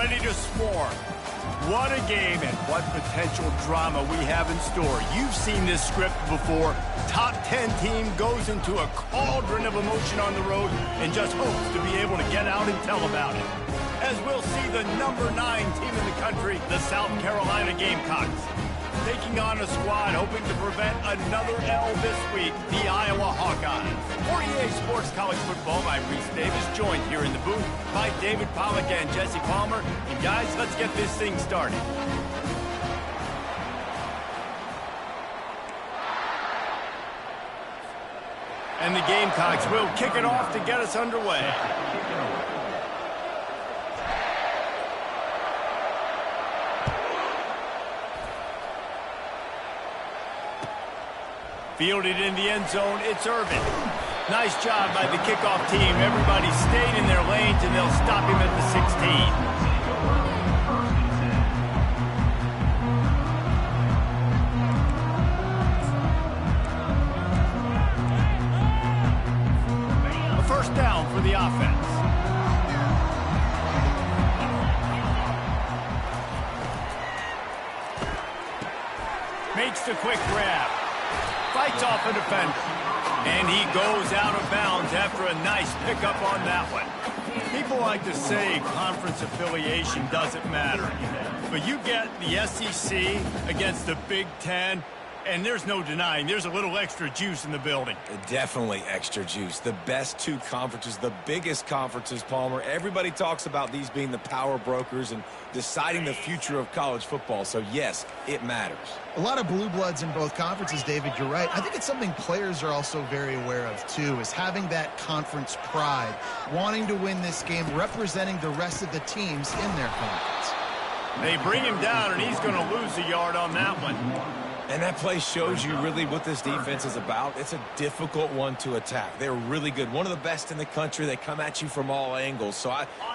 ready to swarm. What a game and what potential drama we have in store. You've seen this script before. Top 10 team goes into a cauldron of emotion on the road and just hopes to be able to get out and tell about it. As we'll see the number 9 team in the country, the South Carolina Gamecocks, taking on a squad hoping to prevent another L this week, the Iowa Hawkeyes. For EA Sports College Football, I'm Reese Davis, joined here in the booth by David Pollack and Jesse Palmer. And guys, let's get this thing started. And the Gamecocks will kick it off to get us underway. Fielded in the end zone, it's Irvin. Nice job by the kickoff team. Everybody stayed in their lanes, and they'll stop him at the 16. A first down for the offense. Makes the quick grab. Fights off a defender. And he goes out of bounds after a nice pickup on that one. People like to say conference affiliation doesn't matter. But you get the SEC against the Big Ten, and there's no denying there's a little extra juice in the building. Definitely extra juice. The best 2 conferences, the biggest conferences, Palmer. Everybody talks about these being the power brokers and deciding the future of college football. So, yes, it matters. A lot of blue bloods in both conferences, David. You're right. I think it's something players are also very aware of, too, is having that conference pride, wanting to win this game, representing the rest of the teams in their conference. They bring him down, and he's going to lose a yard on that one. And that play shows you really what this defense is about. It's a difficult one to attack. They're really good. One of the best in the country. They come at you from all angles. So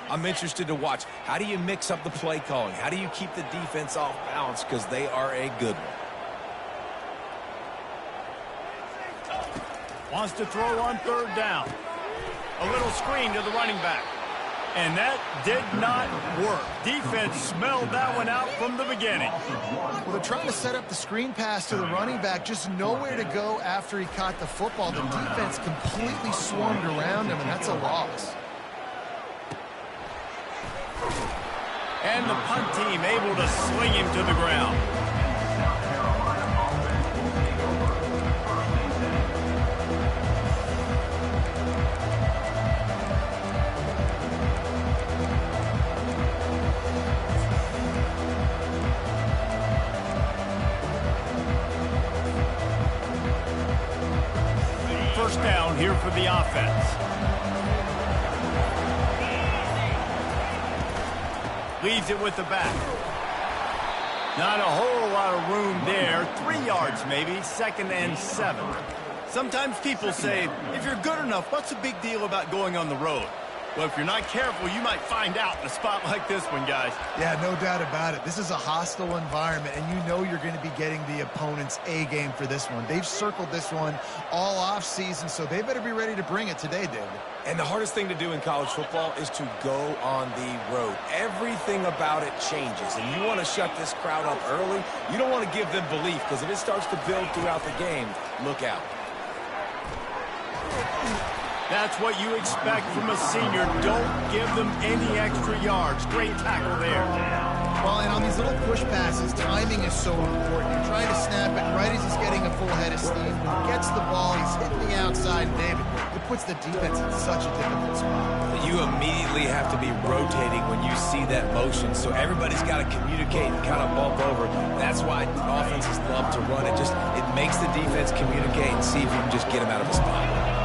I'm interested to watch. How do you mix up the play calling? How do you keep the defense off balance? Because they are a good one. Wants to throw on third down. A little screen to the running back. And that did not work. Defense smelled that one out from the beginning. Well, they're trying to set up the screen pass to the running back, just nowhere to go after he caught the football. The defense completely swarmed around him, and that's a loss. And the punt team able to sling him to the ground. First down here for the offense. Leaves it with the back. Not a whole lot of room there. 3 yards maybe, 2nd and 7. Sometimes people say, if you're good enough, what's the big deal about going on the road? Well, if you're not careful, you might find out in a spot like this one, guys. Yeah, no doubt about it. This is a hostile environment, and you know you're going to be getting the opponent's A-game for this one. They've circled this one all off-season, so they better be ready to bring it today, David. And the hardest thing to do in college football is to go on the road. Everything about it changes, and you want to shut this crowd up early. You don't want to give them belief, because if it starts to build throughout the game, look out. That's what you expect from a senior. Don't give them any extra yards. Great tackle there. Well, and on these little push passes, timing is so important. You're trying to snap it right as he's getting a full head of steam. When he gets the ball, he's hitting the outside, and David, it puts the defense in such a difficult spot. You immediately have to be rotating when you see that motion, so everybody's got to communicate and kind of bump over. That's why offenses love to run it. It makes the defense communicate and see if you can just get them out of a spot.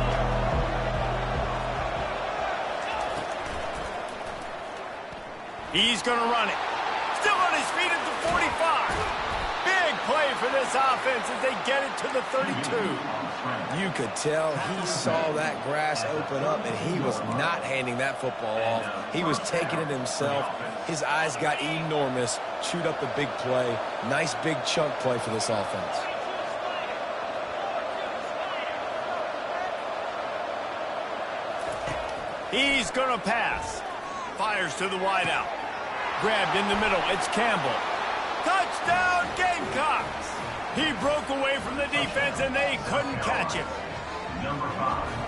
He's going to run it. Still on his feet at the 45. Big play for this offense as they get it to the 32. You could tell he saw that grass open up, and he was not handing that football off. He was taking it himself. His eyes got enormous, chewed up the big play. Nice big chunk play for this offense. He's going to pass. Fires to the wideout. Grabbed in the middle. It's Campbell. Touchdown, Gamecocks! He broke away from the defense, and they couldn't catch him.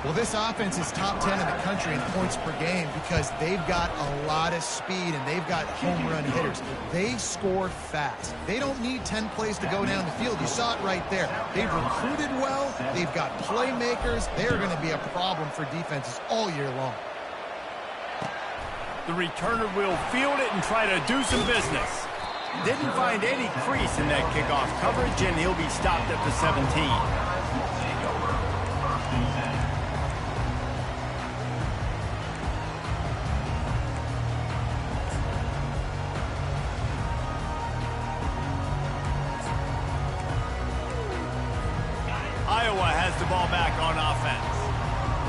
Well, this offense is top 10 in the country in points per game because they've got a lot of speed and they've got home run hitters. They score fast. They don't need 10 plays to go down the field. You saw it right there. They've recruited well. They've got playmakers. They're going to be a problem for defenses all year long. The returner will field it and try to do some business. Didn't find any crease in that kickoff coverage, and he'll be stopped at the 17. Iowa has the ball back on offense.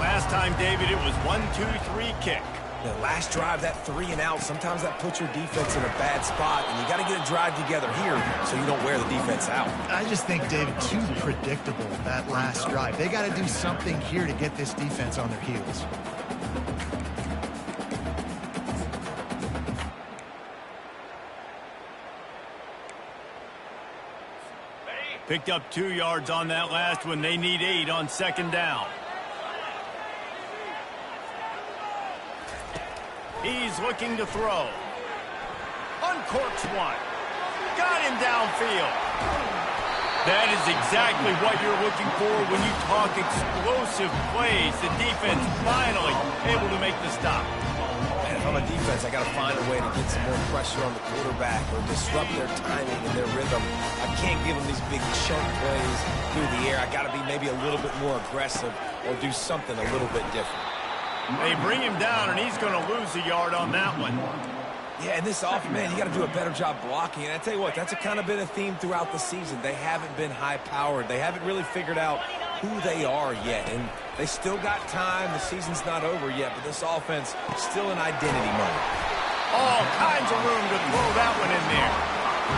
Last time, David, it was 1-2-3 kick. The last drive, that 3-and-out, sometimes that puts your defense in a bad spot, and you got to get a drive together here so you don't wear the defense out. I just think, David, too predictable, that last drive. They got to do something here to get this defense on their heels. Picked up 2 yards on that last one. They need 8 on second down. He's looking to throw. Uncorks one. Got him downfield. That is exactly what you're looking for when you talk explosive plays. The defense finally able to make the stop. Man, if I'm a defense, I got to find a way to get some more pressure on the quarterback or disrupt their timing and their rhythm. I can't give them these big chunk plays through the air. I got to be maybe a little bit more aggressive or do something a little bit different. They bring him down, and he's going to lose a yard on that one. Yeah, and this offense, man, you got to do a better job blocking. And I tell you what, that's kind of been a theme throughout the season. They haven't been high-powered. They haven't really figured out who they are yet. And they still got time. The season's not over yet, but this offense is still in identity mode. All kinds of room to throw that one in there.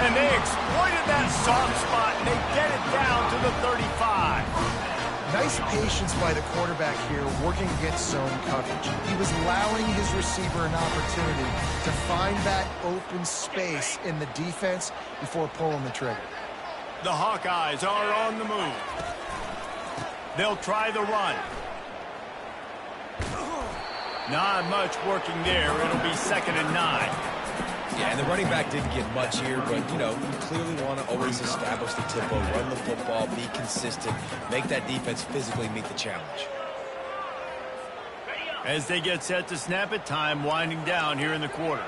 And they exploited that soft spot, and they get it down to the 35. Nice patience by the quarterback here working against zone coverage. He was allowing his receiver an opportunity to find that open space in the defense before pulling the trigger. The Hawkeyes are on the move. They'll try the run. Not much working there. It'll be 2nd and 9. Yeah, and the running back didn't get much here, but, you know, you clearly want to always establish the tempo, run the football, be consistent, make that defense physically meet the challenge. As they get set to snap it, time winding down here in the quarter.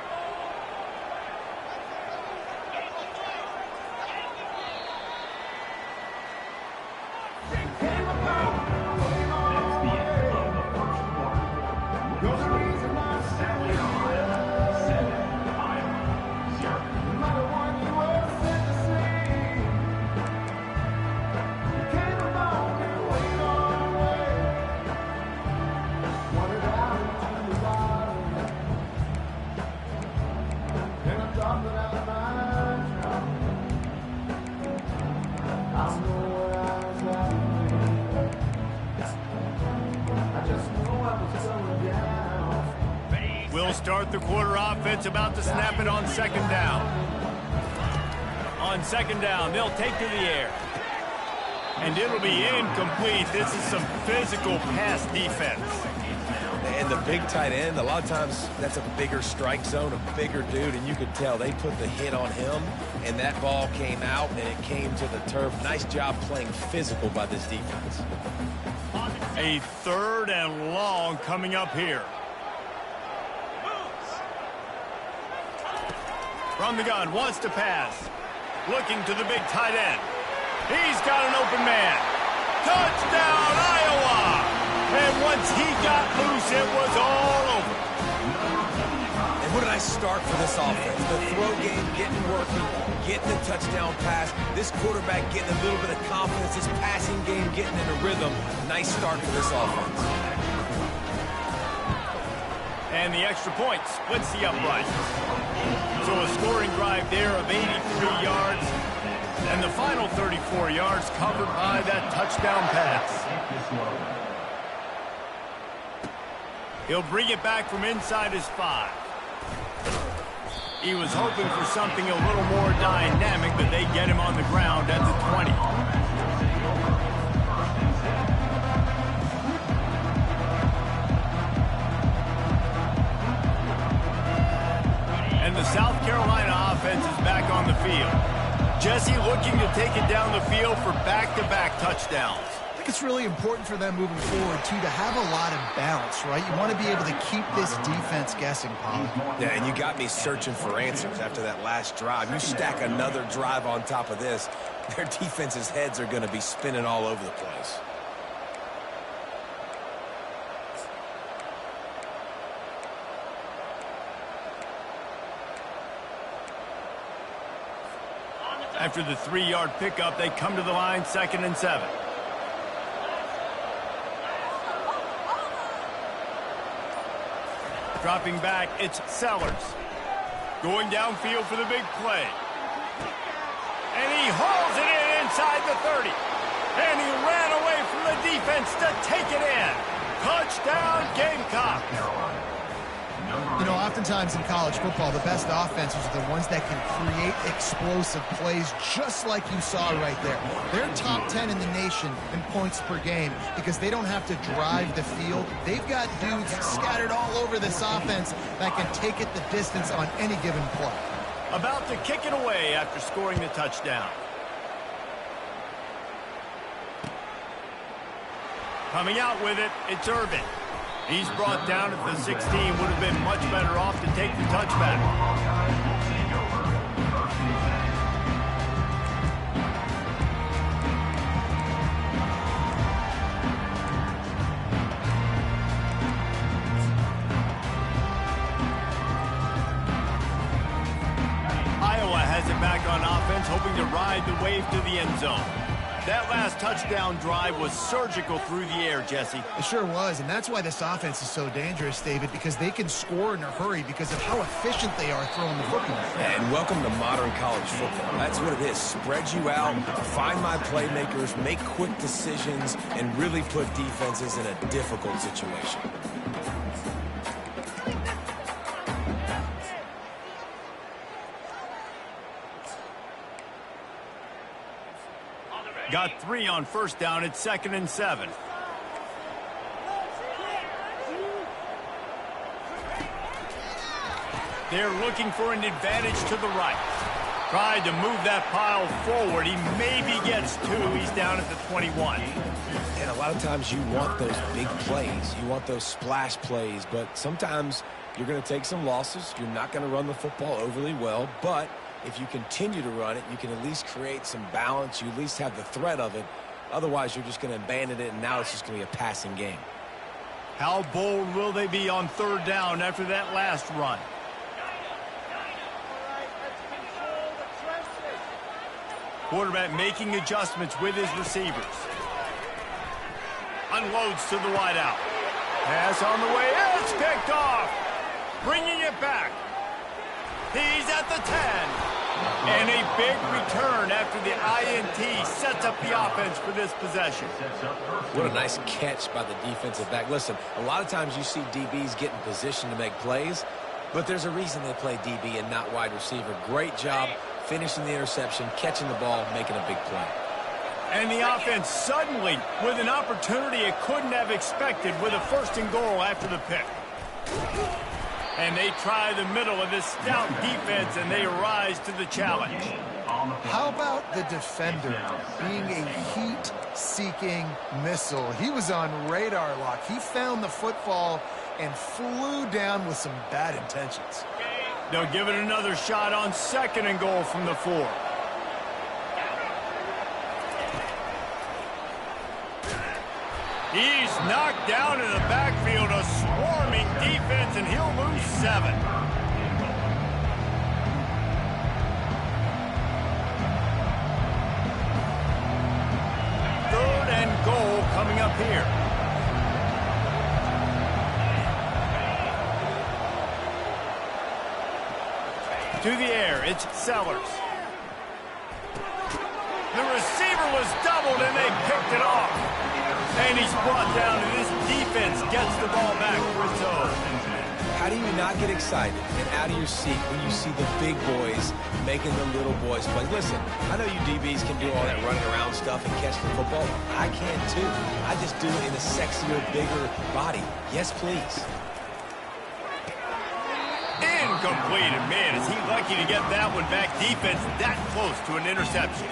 We'll start the quarter offense, about to snap it on 2nd down. On 2nd down, they'll take to the air. And it'll be incomplete. This is some physical pass defense. And the big tight end, a lot of times that's a bigger strike zone, a bigger dude, and you could tell they put the hit on him, and that ball came out, and it came to the turf. Nice job playing physical by this defense. A 3rd and long coming up here. From the gun, wants to pass. Looking to the big tight end. He's got an open man. Touchdown, Iowa! And once he got loose, it was all over. And what a nice start for this offense. The throw game getting working, getting the touchdown pass. This quarterback getting a little bit of confidence. This passing game getting in a rhythm. Nice start for this offense. And the extra point splits the uprights. So a scoring drive there of 83 yards. And the final 34 yards covered by that touchdown pass. He'll bring it back from inside his 5. He was hoping for something a little more dynamic, but they get him on the ground at the 20. And the South Carolina offense is back on the field. Jesse looking to take it down the field for back-to-back touchdowns. I think it's really important for them moving forward, too, to have a lot of balance, right? You want to be able to keep this defense guessing, Polly. Yeah, and you got me searching for answers after that last drive. You stack another drive on top of this, their defense's heads are going to be spinning all over the place. After the 3-yard pickup, they come to the line, 2nd and 7. Dropping back, it's Sellers. Going downfield for the big play. And he hauls it in inside the 30. And he ran away from the defense to take it in. Touchdown, Gamecock. You know, oftentimes in college football, the best offenses are the ones that can create explosive plays, just like you saw right there. They're top 10 in the nation in points per game because they don't have to drive the field. They've got dudes scattered all over this offense that can take it the distance on any given play. About to kick it away after scoring the touchdown. Coming out with it, it's Irvin. He's brought down at the 16. Would have been much better off to take the touchback. Iowa has it back on offense, hoping to ride the wave to the end zone. That last touchdown drive was surgical through the air, Jesse. It sure was, and that's why this offense is so dangerous, David, because they can score in a hurry because of how efficient they are throwing the football. And welcome to modern college football. That's what it is. Spread you out, find my playmakers, make quick decisions, and really put defenses in a difficult situation. Got 3 on first down. It's 2nd and 7. They're looking for an advantage to the right. Tried to move that pile forward. He maybe gets 2. He's down at the 21. And a lot of times you want those big plays. You want those splash plays. But sometimes you're going to take some losses. You're not going to run the football overly well. But if you continue to run it, you can at least create some balance. You at least have the threat of it. Otherwise, you're just going to abandon it, and now it's just going to be a passing game. How bold will they be on 3rd down after that last run? Quarterback making adjustments with his receivers. Unloads to the wideout. Pass on the way. It's picked off. Bringing it back. He's at the 10. And a big return after the INT sets up the offense for this possession. What a nice catch by the defensive back. Listen, a lot of times you see DBs get in position to make plays, but there's a reason they play DB and not wide receiver. Great job finishing the interception, catching the ball, making a big play. And the offense suddenly with an opportunity it couldn't have expected with a 1st and goal after the pick. And they try the middle of this stout defense, and they rise to the challenge. How about the defender being a heat-seeking missile? He was on radar lock. He found the football and flew down with some bad intentions. They'll give it another shot on 2nd and goal from the 4. He's knocked down in the backfield, a swarming defense, and he'll lose 7. Third and goal coming up here. To the air, it's Sellers. The receiver was doubled, and they picked it off. And he's brought down, and this defense gets the ball back for its own. how do you not get excited and out of your seat when you see the big boys making the little boys play? Listen, I know you DBs can do all that running around stuff and catch the football. I can too. I just do it in a sexier, bigger body. Yes, please. Incomplete. And man, is he lucky to get that one back. Defense that close to an interception.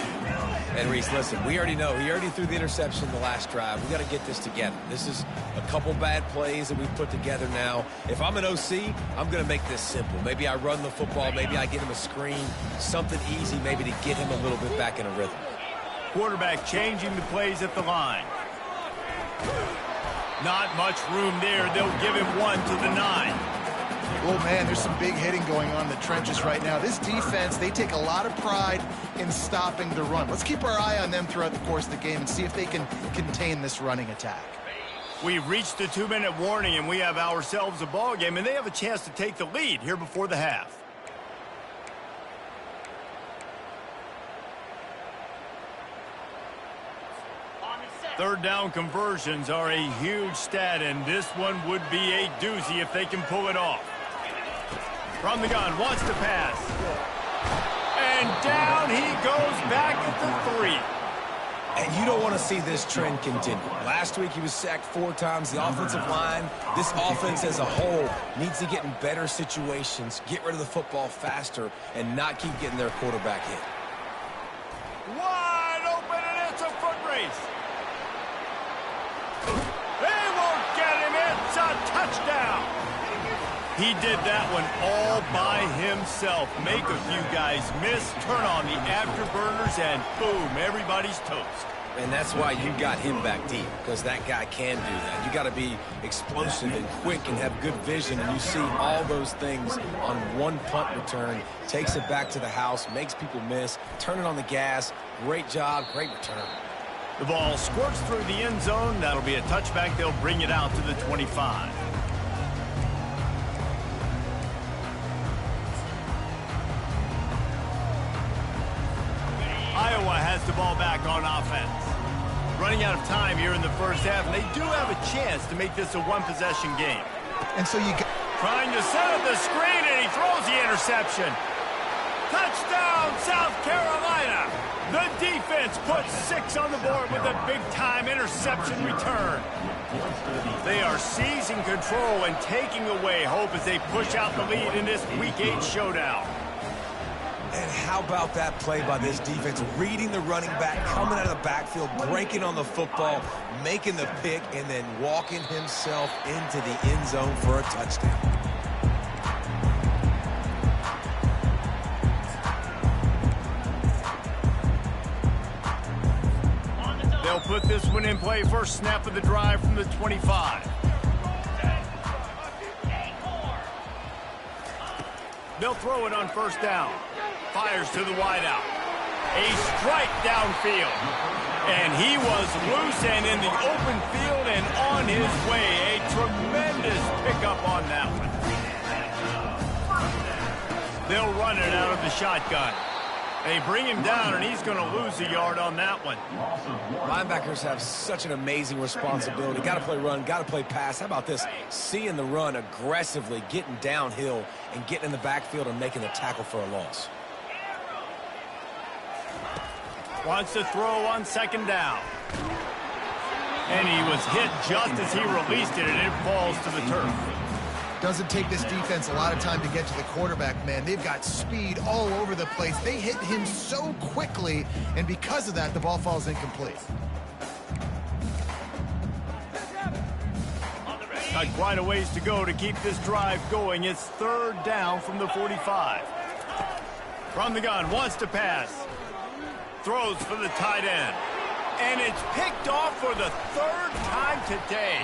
And Reese, listen, we already know. He already threw the interception the last drive. We got to get this together. This is a couple bad plays that we've put together now. If I'm an OC, I'm going to make this simple. Maybe I run the football. Maybe I get him a screen. Something easy maybe to get him a little bit back in a rhythm. Quarterback changing the plays at the line. Not much room there. They'll give him one to the 9. Oh, man, there's some big hitting going on in the trenches right now. This defense, they take a lot of pride in stopping the run. Let's keep our eye on them throughout the course of the game and see if they can contain this running attack. We've reached the 2-minute warning, and we have ourselves a ball game, and they have a chance to take the lead here before the half. Third down conversions are a huge stat, and this one would be a doozy if they can pull it off. From the gun, wants to pass. And down he goes back at the 3. And you don't want to see this trend continue. Last week he was sacked 4 times. The offensive line, this offense as a whole, needs to get in better situations, get rid of the football faster, and not keep getting their quarterback hit. Wide open, and it's a foot race. They won't get him. It's a touchdown. He did that one all by himself. Make a few guys miss, turn on the afterburners, and boom, everybody's toast. And that's why you got him back deep, because that guy can do that. You got to be explosive and quick and have good vision, and you see all those things on one punt return. Takes it back to the house, makes people miss, turning on the gas. Great job, great return. The ball squirts through the end zone. That'll be a touchback. They'll bring it out to the 25. Iowa has the ball back on offense. Running out of time here in the first half, and they do have a chance to make this a one-possession game. And so you got... Trying to set up the screen, and he throws the interception. Touchdown, South Carolina. The defense puts 6 on the board with a big-time interception return. They are seizing control and taking away hope as they push out the lead in this Week 8 showdown. And how about that play by this defense? Reading the running back, coming out of the backfield, breaking on the football, making the pick, and then walking himself into the end zone for a touchdown. They'll put this one in play. First snap of the drive from the 25. They'll throw it on first down. Fires to the wideout. A strike downfield. And he was loose and in the open field and on his way. A tremendous pickup on that one. They'll run it out of the shotgun. They bring him down, and he's going to lose a yard on that one. Linebackers have such an amazing responsibility. Got to play run, got to play pass. How about this? Seeing the run aggressively, getting downhill, and getting in the backfield and making the tackle for a loss. Wants to throw on second down. And he was hit just as he released it, and it falls to the turf. Doesn't take this defense a lot of time to get to the quarterback, man. They've got speed all over the place. They hit him so quickly, and because of that, the ball falls incomplete. Got quite a ways to go to keep this drive going. It's third down from the 45. From the gun, wants to pass. Throws for the tight end. And it's picked off for the 3rd time today.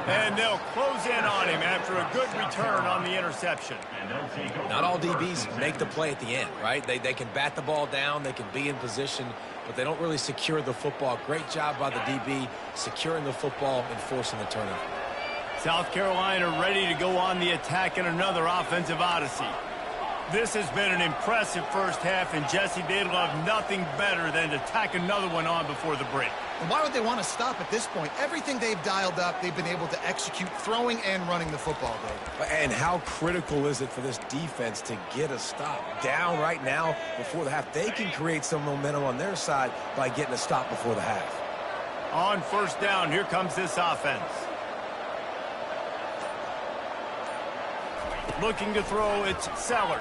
And they'll close in on him after a good return on the interception. Not all DBs make the play at the end, right? They can bat the ball down, they can be in position, but they don't really secure the football. Great job by the DB securing the football and forcing the turnover. South Carolina ready to go on the attack in another offensive odyssey. This has been an impressive first half, and Jesse, they'd love nothing better than to tack another one on before the break. And why would they want to stop at this point? Everything they've dialed up, they've been able to execute throwing and running the football, David. And how critical is it for this defense to get a stop? Down right now before the half. They can create some momentum on their side by getting a stop before the half. On first down, here comes this offense. Looking to throw, it's Sellers.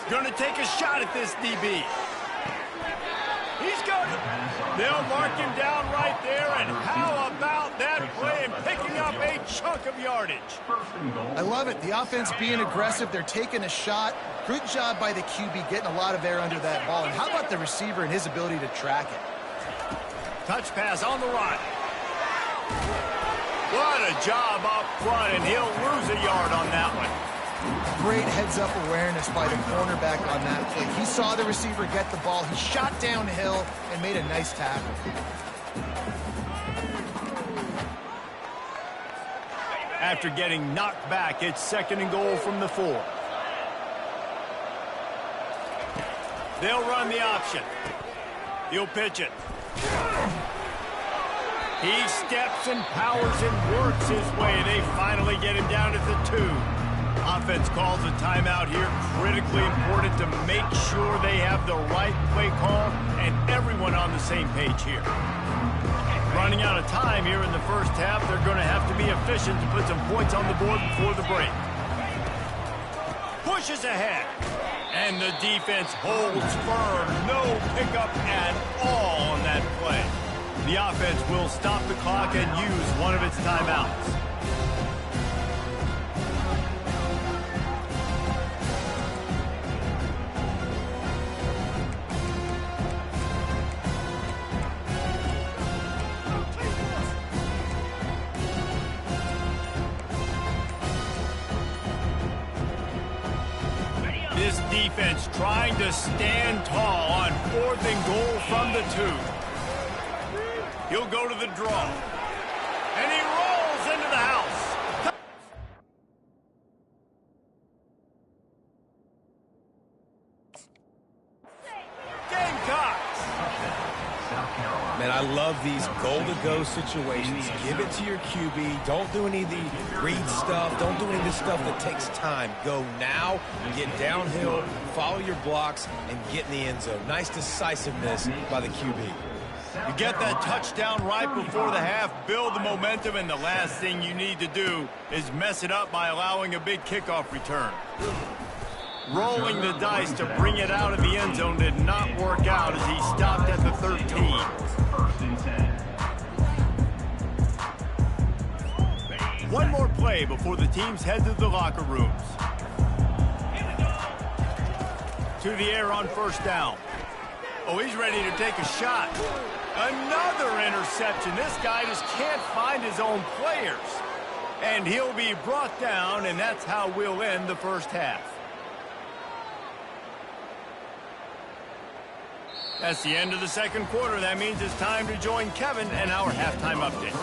Going to take a shot at this DB. He's got it. They'll mark him down right there, and how about that play and picking up a chunk of yardage? I love it. The offense being aggressive. They're taking a shot. Good job by the QB getting a lot of air under that ball. And how about the receiver and his ability to track it? Touch pass on the run. What a job up front, and he'll lose a yard on that one. Great heads-up awareness by the cornerback on that play. He saw the receiver get the ball. He shot downhill and made a nice tackle. After getting knocked back, it's 2nd and goal from the 4. They'll run the option. He'll pitch it. He steps and powers and works his way. They finally get him down at the 2. Offense calls a timeout here. Critically important to make sure they have the right play call and everyone on the same page here. Running out of time here in the first half. They're going to have to be efficient to put some points on the board before the break. Pushes ahead. And the defense holds firm. No pickup at all on that play. The offense will stop the clock and use one of its timeouts. This defense trying to stand tall on 4th and goal from the 2. He'll go to the draw. And he rolls into the house. Gamecocks. Man, I love these goal-to-go situations. Give it to your QB. Don't do any of the read stuff. Don't do any of the stuff that takes time. Go now, get downhill, follow your blocks, and get in the end zone. Nice decisiveness by the QB. You get that touchdown right before the half, build the momentum, and the last thing you need to do is mess it up by allowing a big kickoff return. Rolling the dice to bring it out of the end zone did not work out as he stopped at the 13. One more play before the teams head to the locker rooms. To the air on first down. Oh, he's ready to take a shot. Another interception. This guy just can't find his own players. And he'll be brought down, and that's how we'll end the first half. That's the end of the second quarter. That means it's time to join Kevin and our halftime update.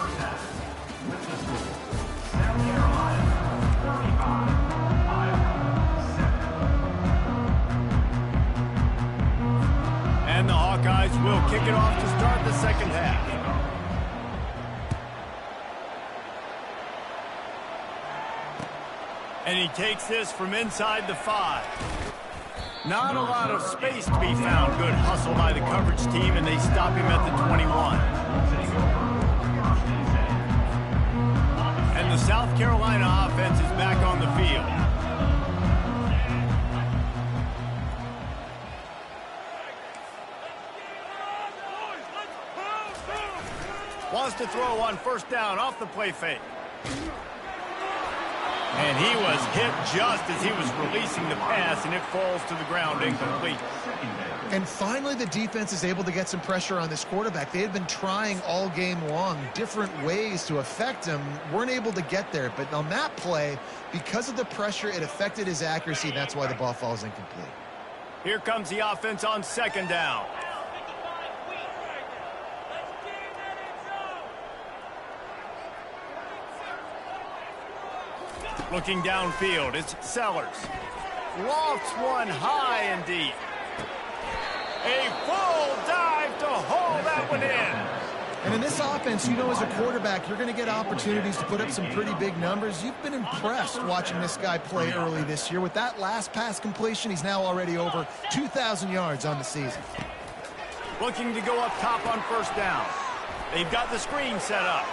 And the Hawkeyes will kick it off to start the second half. And he takes this from inside the 5. Not a lot of space to be found. Good hustle by the coverage team, and they stop him at the 21. And the South Carolina offense is back on the field. Wants to throw on first down off the play fake. And he was hit just as he was releasing the pass, and it falls to the ground incomplete. And finally, the defense is able to get some pressure on this quarterback. They had been trying all game long different ways to affect him, weren't able to get there. But on that play, because of the pressure, it affected his accuracy, and that's why the ball falls incomplete. Here comes the offense on second down. Looking downfield, it's Sellers. Lofts one high and deep. A full dive to haul that one in. And in this offense, you know, as a quarterback, you're going to get opportunities to put up some pretty big numbers. You've been impressed watching this guy play early this year. With that last pass completion, he's now already over 2,000 yards on the season. Looking to go up top on first down. They've got the screen set up.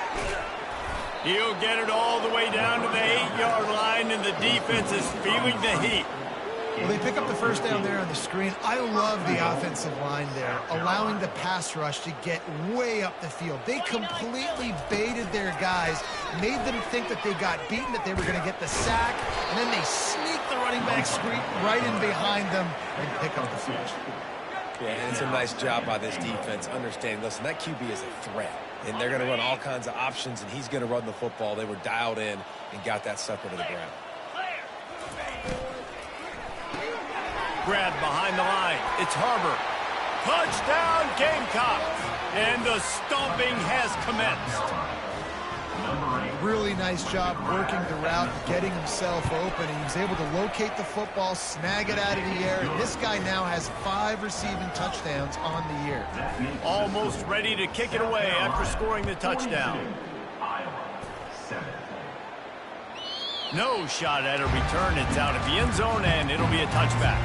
He'll get it all the way down to the 8-yard line, and the defense is feeling the heat. Well, they pick up the first down there on the screen. I love the offensive line there, allowing the pass rush to get way up the field. They completely baited their guys, made them think that they got beaten, that they were going to get the sack, and then they sneak the running back screen right in behind them and pick up the first. Yeah, and it's a nice job by this defense understanding, listen, that QB is a threat, and they're going to run all kinds of options, and he's going to run the football. They were dialed in and got that sucker to the ground. Grab behind the line. It's Harbor. Touchdown, Gamecocks. And the stomping has commenced. Really nice job working the route, getting himself open. He was able to locate the football, snag it out of the air, and this guy now has 5 receiving touchdowns on the year. Almost ready to kick it away after scoring the touchdown. No shot at a return. It's out of the end zone, and it'll be a touchback.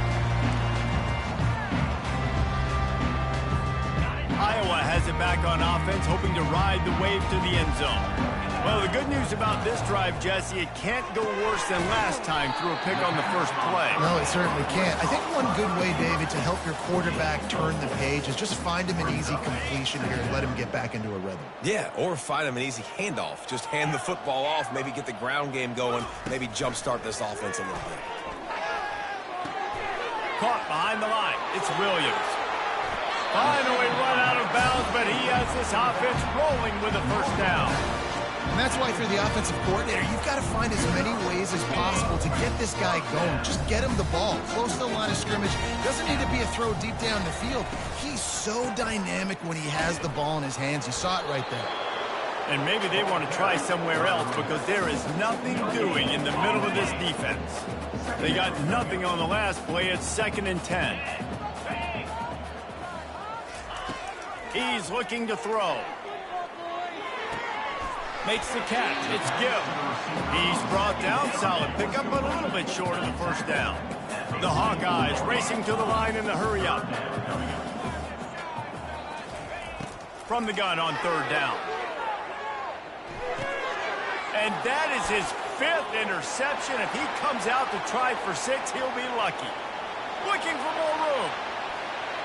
Iowa has it back on offense, hoping to ride the wave to the end zone. Well, the good news about this drive, Jesse, it can't go worse than last time through a pick on the first play. No, it certainly can't. I think one good way, David, to help your quarterback turn the page is just find him an easy completion here and let him get back into a rhythm. Yeah, or find him an easy handoff. Just hand the football off, maybe get the ground game going, maybe jumpstart this offense a little bit. Caught behind the line. It's Williams. Finally run out of bounds, but he has this offense rolling with a first down. And that's why for the offensive coordinator, you've got to find as many ways as possible to get this guy going. Just get him the ball close to the line of scrimmage. Doesn't need to be a throw deep down the field. He's so dynamic when he has the ball in his hands. You saw it right there. And maybe they want to try somewhere else because there is nothing doing in the middle of this defense. They got nothing on the last play. It's 2nd and 10. He's looking to throw. Makes the catch. It's Gibb. He's brought down. Solid pickup, but a little bit short of the first down. The Hawkeyes racing to the line in the hurry-up. From the gun on 3rd down. And that is his 5th interception. If he comes out to try for 6, he'll be lucky. Looking for more room.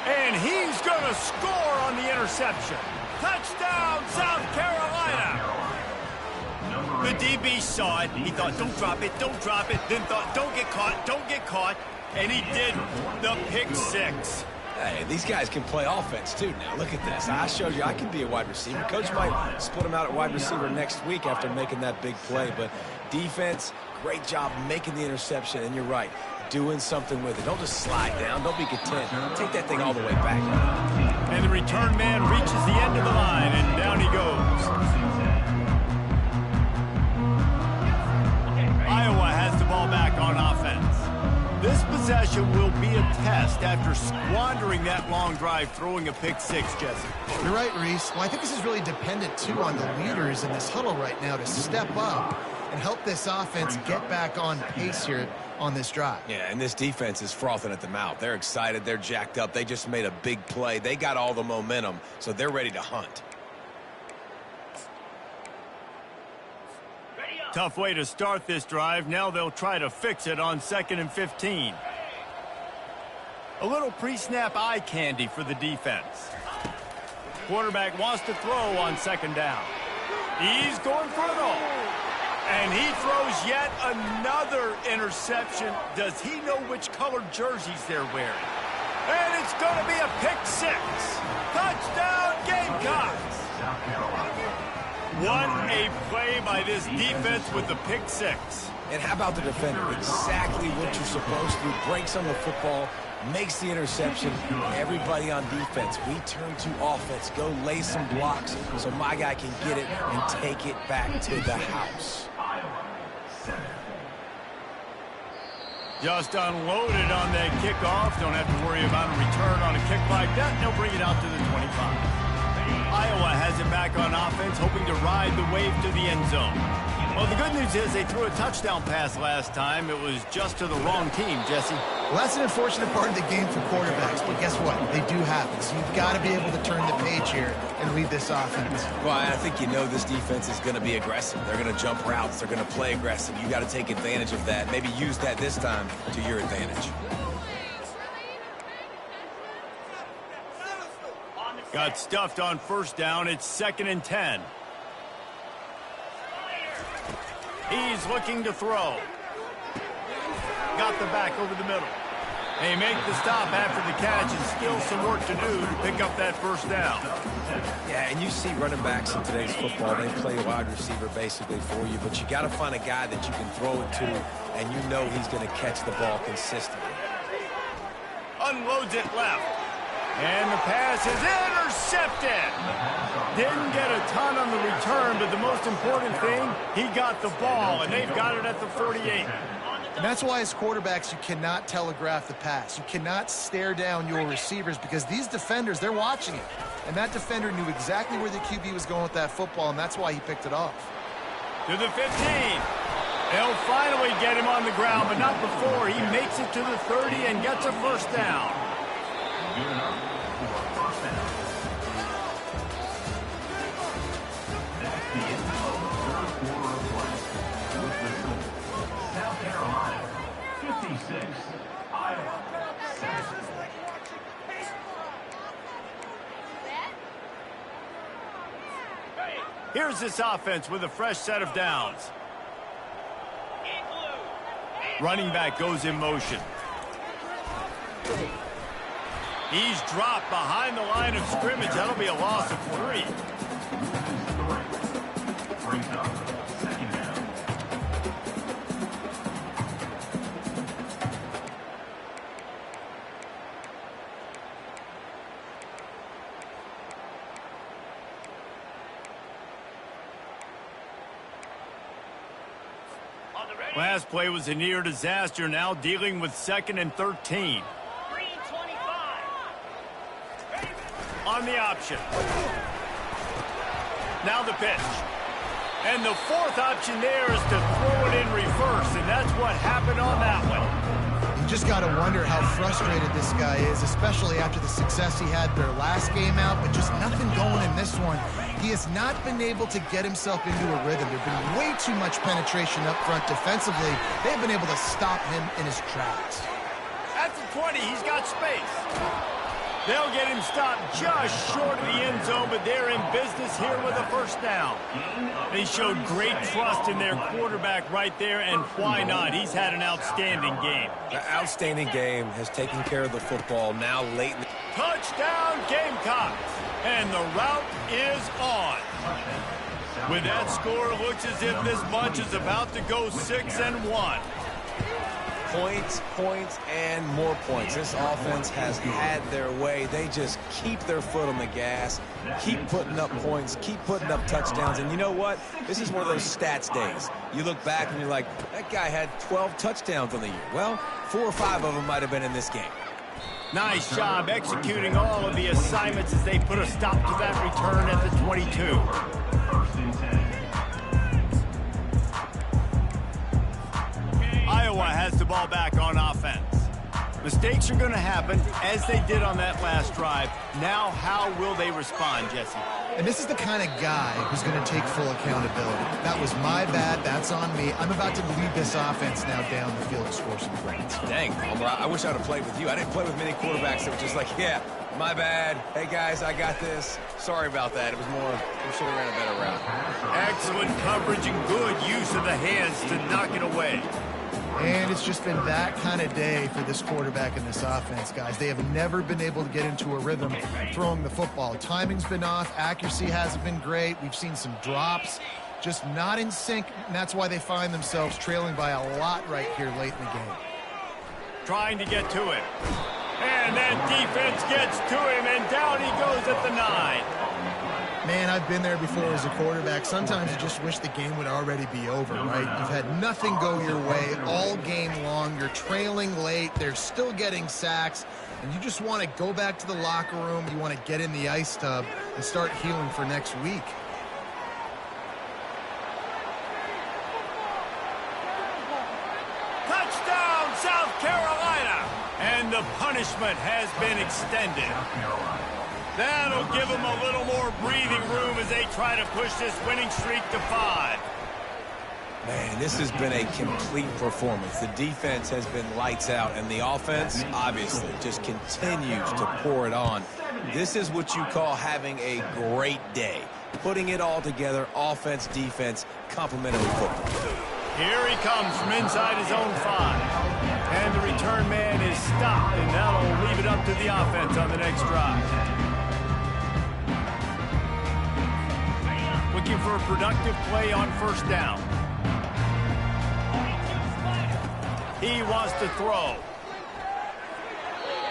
And he's going to score on the interception. Touchdown, South Carolina. The DB saw it. He thought, don't drop it, don't drop it. Then thought, don't get caught, don't get caught. And he didn't. The pick 6. Hey, these guys can play offense, too. Now, look at this. I showed you I can be a wide receiver. Coach might split him out at wide receiver next week after making that big play. But defense, great job making the interception. And you're right, doing something with it. Don't just slide down. Don't be content. Take that thing all the way back. And the return man reaches the end of the line, and down he goes. Iowa has the ball back on offense. This possession will be a test after squandering that long drive, throwing a pick 6, Jesse. You're right, Reese. Well, I think this is really dependent, too, on the leaders in this huddle right now to step up and help this offense get back on pace here on this drive. Yeah, and this defense is frothing at the mouth. They're excited. They're jacked up. They just made a big play. They got all the momentum, so they're ready to hunt. Tough way to start this drive. Now they'll try to fix it on 2nd and 15. A little pre-snap eye candy for the defense. Quarterback wants to throw on 2nd down. He's going for it all. And he throws yet another interception. Does he know which colored jerseys they're wearing? And it's going to be a pick 6. Touchdown, Gamecocks. What a play by this defense with the pick 6. And how about the defender? Exactly what you're supposed to do. Breaks on the football, makes the interception. Everybody on defense, we turn to offense. Go lay some blocks so my guy can get it and take it back to the house. Just unloaded on that kickoff. Don't have to worry about a return on a kick like that. They'll bring it out to the 25. Iowa has it back on offense, hoping to ride the wave to the end zone. Well, the good news is they threw a touchdown pass last time. It was just to the wrong team, Jesse. Well, that's an unfortunate part of the game for quarterbacks, but guess what? They do happen. So you've got to be able to turn the page here and lead this offense. Well, I think you know this defense is going to be aggressive. They're going to jump routes. They're going to play aggressive. You got to take advantage of that. Maybe use that this time to your advantage. Got stuffed on first down. It's 2nd and 10. He's looking to throw. Got the back over the middle. They make the stop after the catch, and still some work to do to pick up that first down. Yeah, and you see running backs in today's football, they play wide receiver basically for you, but you got to find a guy that you can throw it to, and you know he's going to catch the ball consistently. Unloads it left. And the pass is intercepted. Didn't get a ton on the return, but the most important thing, he got the ball, and they've got it at the 48. And that's why as quarterbacks, you cannot telegraph the pass. You cannot stare down your receivers because these defenders, they're watching it. And that defender knew exactly where the QB was going with that football, and that's why he picked it off. To the 15. They'll finally get him on the ground, but not before. He makes it to the 30 and gets a first down. South Carolina, 56, Iowa, 6. Here's this offense with a fresh set of downs. Running back goes in motion. He's dropped behind the line of scrimmage. That'll be a loss of 3. Brings up 2nd down. Last play was a near disaster. Now dealing with 2nd and 13. On the option. Now the pitch. And the 4th option there is to throw it in reverse, and that's what happened on that one. You just got to wonder how frustrated this guy is, especially after the success he had their last game out, but just nothing going in this one. He has not been able to get himself into a rhythm. There's been way too much penetration up front defensively. They've been able to stop him in his tracks. At the 20, he's got space. They'll get him stopped just short of the end zone, but they're in business here with a first down. They showed great trust in their quarterback right there, and why not? He's had an outstanding game. The outstanding game has taken care of the football now late in the... Touchdown, Gamecocks! And the route is on. With that score, it looks as if this bunch is about to go 6-1. Points, points, and more points. This offense has had their way. They just keep their foot on the gas, keep putting up points, keep putting up touchdowns. And you know what? This is one of those stats days. You look back and you're like, that guy had 12 touchdowns on the year. Well, 4 or 5 of them might have been in this game. Nice job executing all of the assignments as they put a stop to that return at the 22. 1st and 10. Iowa has the ball back on offense. Mistakes are going to happen, as they did on that last drive. Now, how will they respond, Jesse? And this is the kind of guy who's going to take full accountability. That was my bad. That's on me. I'm about to lead this offense now down the field to score some points. Dang, Palmer, I wish I would have played with you. I didn't play with many quarterbacks that were just like, yeah, my bad. Hey, guys, I got this. Sorry about that. It was more, we should have ran a better route. Excellent coverage and good use of the hands to knock it away. And it's just been that kind of day for this quarterback and this offense, guys. They have never been able to get into a rhythm throwing the football. Timing's been off. Accuracy hasn't been great. We've seen some drops, just not in sync, and that's why they find themselves trailing by a lot right here late in the game. Trying to get to it. And that defense gets to him, and down he goes at the 9. Man, I've been there before as a quarterback. Sometimes you just wish the game would already be over, right? You've had nothing go your way all game long. You're trailing late. They're still getting sacks. And you just want to go back to the locker room. You want to get in the ice tub and start healing for next week. Touchdown, South Carolina! And the punishment has been extended. That'll give them a little more breathing room as they try to push this winning streak to 5. Man, this has been a complete performance. The defense has been lights out, and the offense, obviously, just continues to pour it on. This is what you call having a great day. Putting it all together, offense, defense, complementary football. Here he comes from inside his own 5. And the return man is stopped, and that'll leave it up to the offense on the next drive. Looking for a productive play on first down. He wants to throw.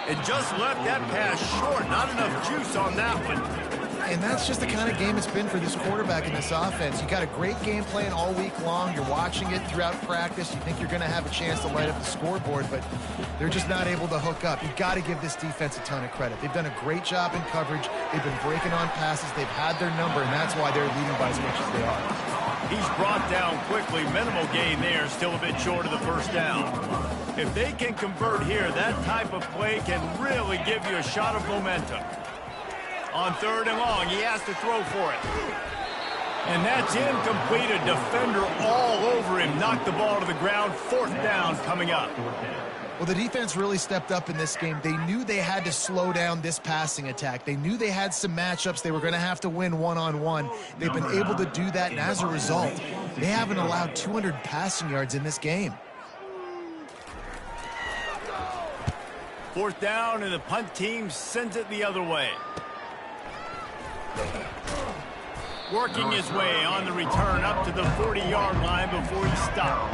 It just left that pass short. Not enough juice on that one. And that's just the kind of game it's been for this quarterback in this offense. You got a great game plan all week long. You're watching it throughout practice. You think you're going to have a chance to light up the scoreboard, but they're just not able to hook up. You've got to give this defense a ton of credit. They've done a great job in coverage. They've been breaking on passes. They've had their number, and that's why they're leading by as much as they are. He's brought down quickly. Minimal gain there, still a bit short of the first down. If they can convert here, that type of play can really give you a shot of momentum. On 3rd and long, he has to throw for it. And that's incomplete. A defender all over him. Knocked the ball to the ground. 4th down coming up. Well, the defense really stepped up in this game. They knew they had to slow down this passing attack. They knew they had some matchups they were going to have to win one-on-one. They've been able to do that, and as a result, they haven't allowed 200 passing yards in this game. 4th down, and the punt team sends it the other way. Working his way on the return up to the 40-yard line before he stopped.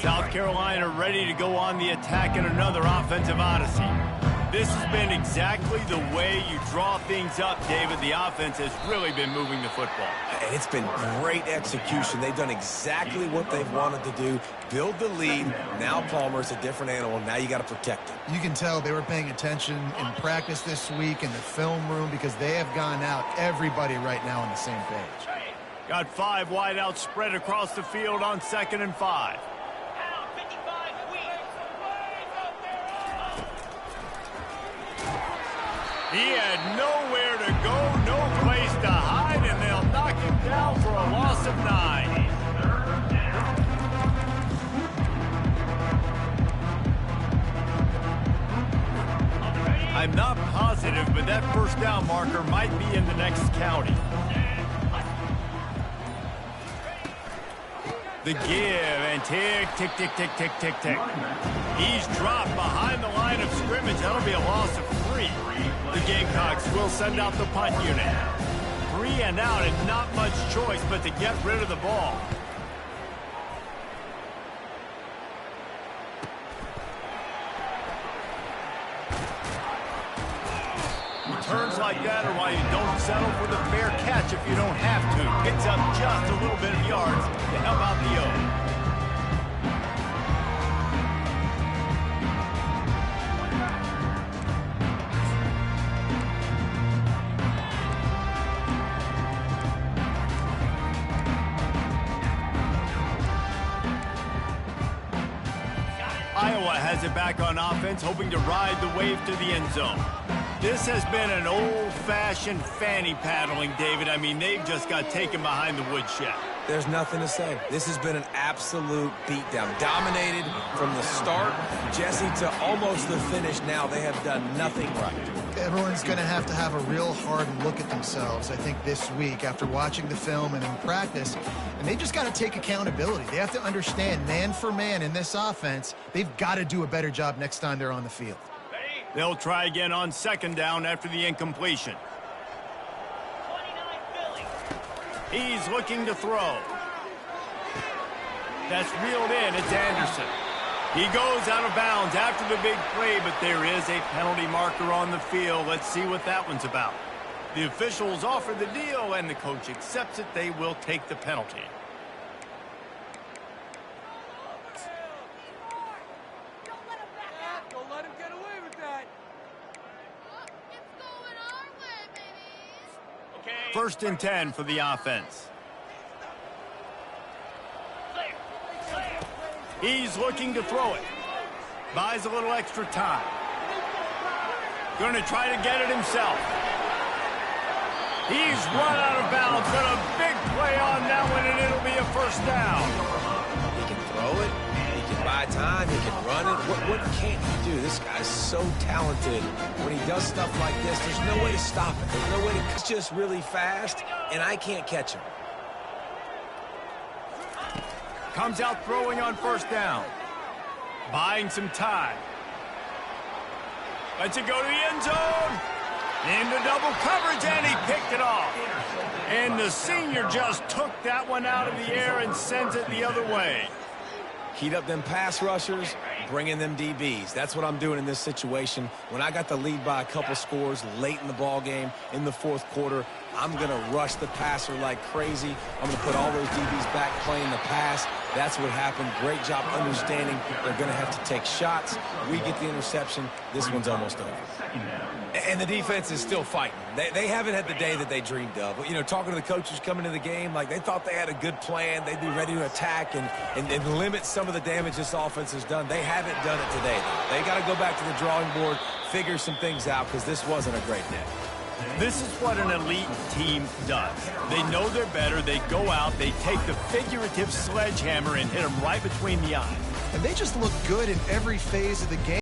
South Carolina ready to go on the attack in another offensive odyssey. This has been exactly the way you draw things up, David. The offense has really been moving the football. And it's been great execution. They've done exactly what they've wanted to do. Build the lead. Now Palmer's a different animal. Now you got to protect him. You can tell they were paying attention in practice this week in the film room because they have gone out, everybody right now on the same page. Got 5 wideouts spread across the field on 2nd and 5. He had nowhere to go, no place to hide, and they'll knock him down for a loss of 9. I'm not positive, but that first down marker might be in the next county. The give and tick, tick, tick, tick, tick, tick, tick. He's dropped behind the line of scrimmage. That'll be a loss of 3. The Gamecocks will send out the punt unit. 3 and out and not much choice but to get rid of the ball. Returns like that are why you don't settle for the fair catch if you don't have to. Picks up just a little bit of yards to help out the O. Iowa has it back on offense, hoping to ride the wave to the end zone. This has been an old-fashioned fanny paddling, David. I mean, they've just got taken behind the woodshed. There's nothing to say. This has been an absolute beatdown. Dominated from the start, Jesse, to almost the finish. Now they have done nothing right. Everyone's going to have a real hard look at themselves, I think, this week after watching the film and in practice. And they just got to take accountability. They have to understand, man for man in this offense, they've got to do a better job next time they're on the field. They'll try again on 2nd down after the incompletion. He's looking to throw. That's reeled in. It's Anderson. He goes out of bounds after the big play, but there is a penalty marker on the field. Let's see what that one's about. The officials offer the deal, and the coach accepts it. They will take the penalty. Don't let him get away with that. First and 10 for the offense. He's looking to throw it. Buys a little extra time. Going to try to get it himself. He's run out of bounds. Got a big play on that one, and it'll be a first down. He can throw it. He can buy time. He can run it. What can't he do? This guy's so talented. When he does stuff like this, there's no way to stop it. There's no way to... It's just really fast, and I can't catch him. Comes out throwing on first down. Buying some time. Lets it go to the end zone. Into double coverage, and he picked it off. And the senior just took that one out of the air and sends it the other way. Heat up them pass rushers, bring in them DBs. That's what I'm doing in this situation. When I got the lead by a couple scores late in the ball game, in the fourth quarter, I'm going to rush the passer like crazy. I'm going to put all those DBs back playing the pass. That's what happened. Great job understanding they're going to have to take shots. We get the interception. This one's almost over. And the defense is still fighting. They haven't had the day that they dreamed of. You know, talking to the coaches coming into the game, like they thought they had a good plan. They'd be ready to attack and limit some of the damage this offense has done. They haven't done it today, though. They got to go back to the drawing board, figure some things out, because this wasn't a great day. This is what an elite team does. They know they're better. They go out, they take the figurative sledgehammer and hit them right between the eyes. And they just look good in every phase of the game.